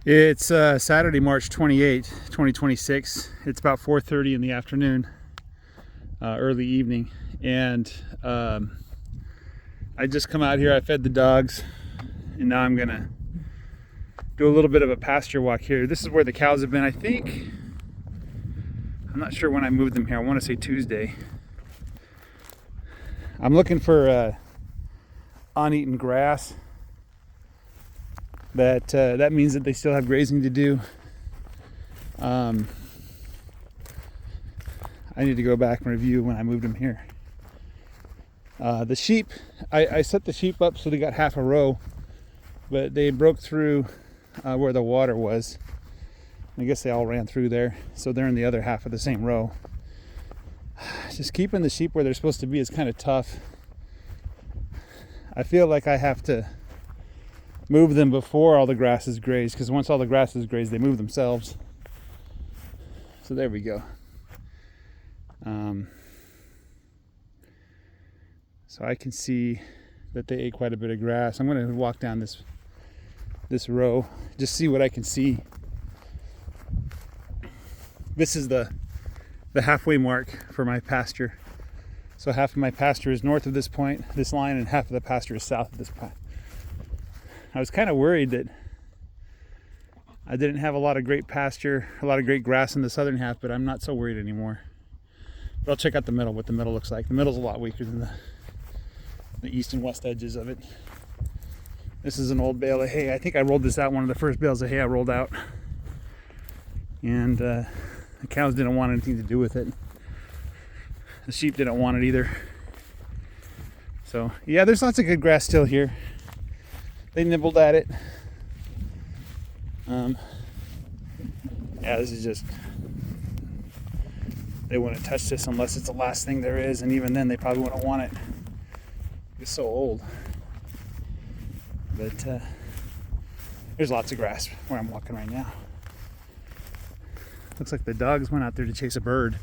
It's Saturday, March 28, 2026. It's about 4:30 in the afternoon, early evening, and I just come out here. I fed the dogs, and now I'm gonna do a little bit of a pasture walk here. This is where the cows have been. I think, I'm not sure when I moved them here. I want to say Tuesday. I'm looking for uneaten grass. That means that they still have grazing to do. I need to go back and review when I moved them here. The sheep, I set the sheep up so they got half a row, but they broke through where the water was. I guess they all ran through there, so they're in the other half of the same row. Just keeping the sheep where they're supposed to be is kind of tough. I feel like I have to move them before all the grass is grazed, because once all the grass is grazed, they move themselves. So there we go. So I can see that they ate quite a bit of grass. I'm going to walk down this row, just see what I can see. This is the halfway mark for my pasture. So half of my pasture is north of this point, this line, and half of the pasture is south of this point. I was kind of worried that I didn't have a lot of great pasture, a lot of great grass in the southern half, but I'm not so worried anymore. But I'll check out the middle, what the middle looks like. The middle's a lot weaker than the east and west edges of it. This is an old bale of hay. I think I rolled this out, one of the first bales of hay I rolled out. And the cows didn't want anything to do with it. The sheep didn't want it either. So yeah, there's lots of good grass still here. They nibbled at it. Yeah, this is just, they wouldn't touch this unless it's the last thing there is, and even then they probably wouldn't want it. It's so old. But there's lots of grass where I'm walking right now. Looks like the dogs went out there to chase a bird.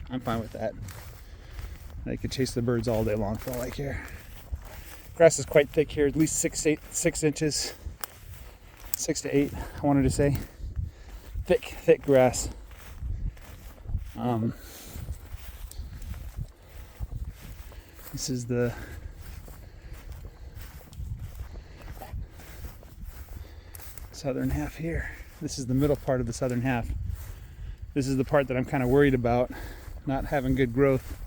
I'm fine with that. They could chase the birds all day long for all I care. Grass is quite thick here, at least 6 inches, 6 to 8, I wanted to say. Thick grass. This is the southern half here. This is the middle part of the southern half. This is the part that I'm kind of worried about, not having good growth.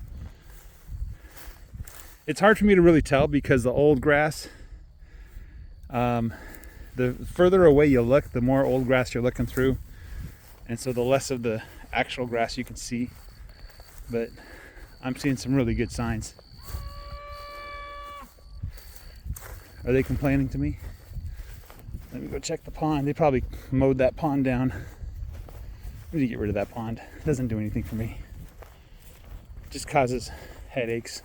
It's hard for me to really tell because the old grass, the further away you look, the more old grass you're looking through. And so the less of the actual grass you can see. But I'm seeing some really good signs. Are they complaining to me? Let me go check the pond. They probably mowed that pond down. I need to get rid of that pond. It doesn't do anything for me. It just causes headaches.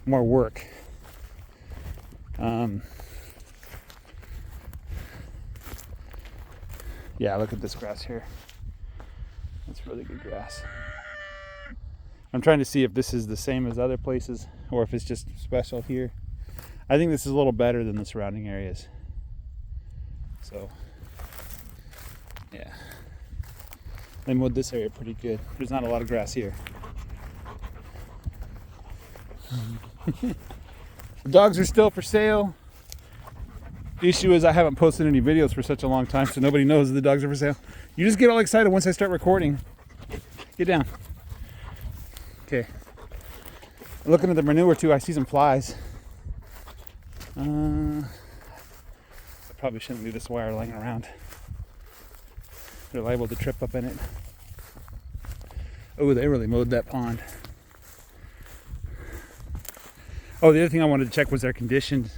More work. Yeah, look at this grass here. That's really good grass. I'm trying to see if this is the same as other places or if it's just special here. I think this is a little better than the surrounding areas. So, yeah. They mowed this area pretty good. There's not a lot of grass here. The dogs are still for sale. The issue is I haven't posted any videos for such a long time, so nobody knows the dogs are for sale. You just get all excited once I start recording. Get down. Okay. Looking at the manure too, I see some flies. I probably shouldn't leave this wire laying around. They're liable to trip up in it. Oh, they really mowed that pond. Oh, the other thing I wanted to check was their condition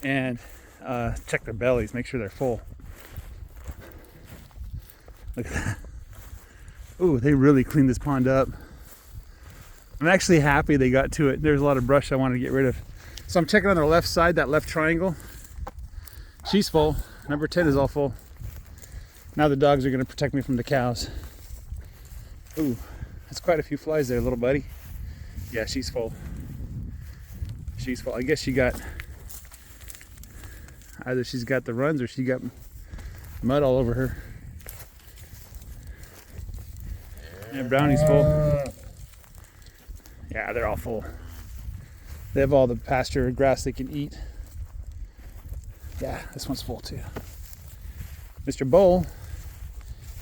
and check their bellies, make sure they're full. Look at that. Oh, they really cleaned this pond up. I'm actually happy they got to it. There's a lot of brush I wanted to get rid of. So I'm checking on the left side, that left triangle. She's full. Number 10 is all full. Now the dogs are going to protect me from the cows. Ooh, that's quite a few flies there, little buddy. Yeah, she's full. She's full. I guess she got Either she's got the runs or she got mud all over her. Yeah, Brownie's full. Yeah, they're all full. They have all the pasture grass they can eat. Yeah, this one's full too. Mr. Bull,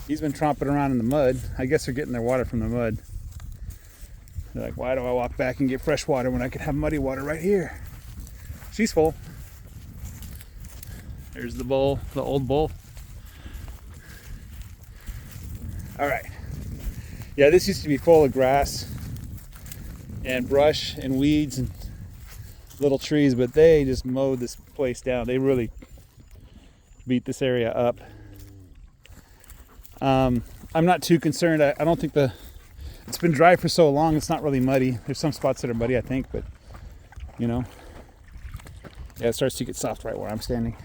he's been tromping around in the mud. I guess they're getting their water from the mud. They're like, why do I walk back and get fresh water when I could have muddy water right here? She's full. There's the bull, the old bull. All right. Yeah, this used to be full of grass and brush and weeds and little trees, but they just mowed this place down. They really beat this area up. I'm not too concerned. I don't think it's been dry for so long, it's not really muddy. There's some spots that are muddy, I think, but you know, yeah, it starts to get soft right where I'm standing.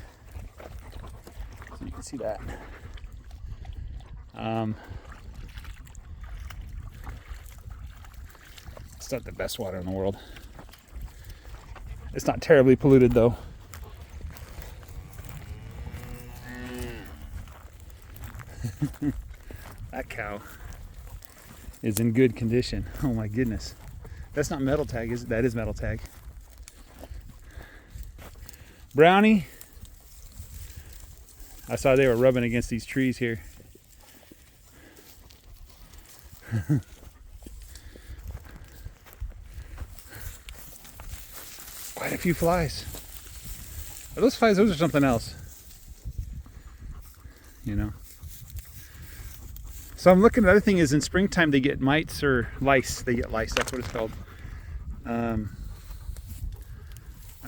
So you can see that. It's not the best water in the world. It's not terribly polluted though. That cow is in good condition. Oh my goodness. That's not metal tag, is it? That is metal tag. Brownie. I saw they were rubbing against these trees here. Quite a few flies. Are those flies? Those are something else. You know. So I'm looking, the other thing is in springtime they get mites or lice. They get lice, that's what it's called. I'm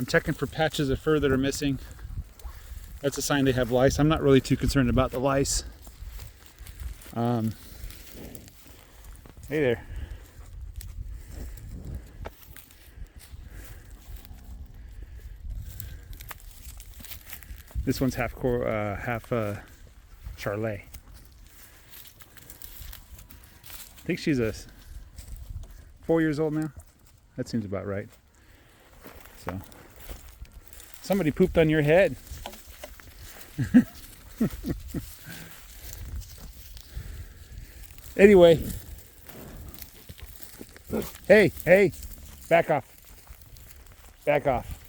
checking for patches of fur that are missing. That's a sign they have lice. I'm not really too concerned about the lice. Hey there. This one's half Charlet. I think she's 4 years old now. That seems about right. So, somebody pooped on your head. Anyway. Hey, back off. Back off.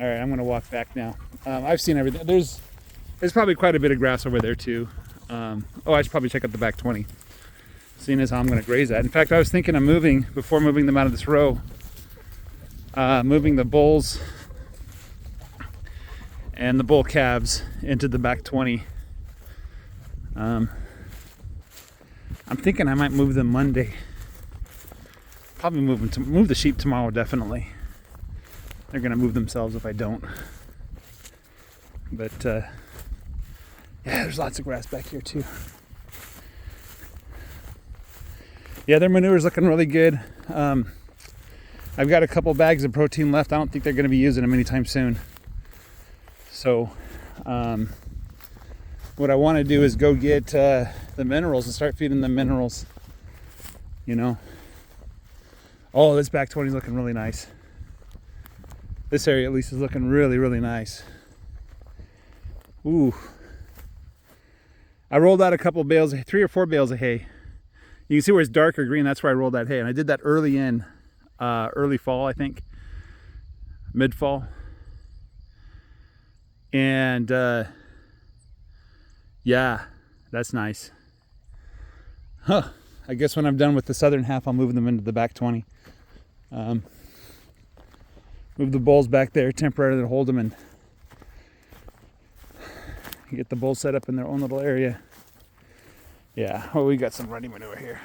All right, I'm gonna walk back now. I've seen everything. There's probably quite a bit of grass over there too. I should probably check out the back 20. Seeing as how I'm going to graze that. In fact, I was thinking of moving, before moving them out of this row, moving the bulls and the bull calves into the back 20. I'm thinking I might move them Monday. Probably move the sheep tomorrow, definitely. They're going to move themselves if I don't. But, yeah, there's lots of grass back here too. Yeah, their manure's looking really good. I've got a couple bags of protein left. I don't think they're going to be using them anytime soon. So, what I want to do is go get the minerals and start feeding them minerals. You know. Oh, this back 20 is looking really nice. This area at least is looking really, really nice. Ooh. I rolled out a couple bales, 3 or 4 bales of hay. You can see where it's darker green, that's where I rolled that hay. And I did that early fall, I think. Mid-fall. And, yeah, that's nice. Huh. I guess when I'm done with the southern half, I'll move them into the back 20. Move the bulls back there temporarily to hold them and get the bulls set up in their own little area. Yeah, well, we got some running manure here.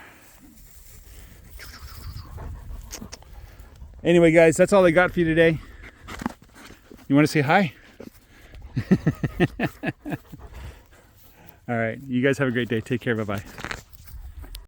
Anyway, guys, that's all I got for you today. You want to say hi? All right, you guys have a great day. Take care. Bye-bye.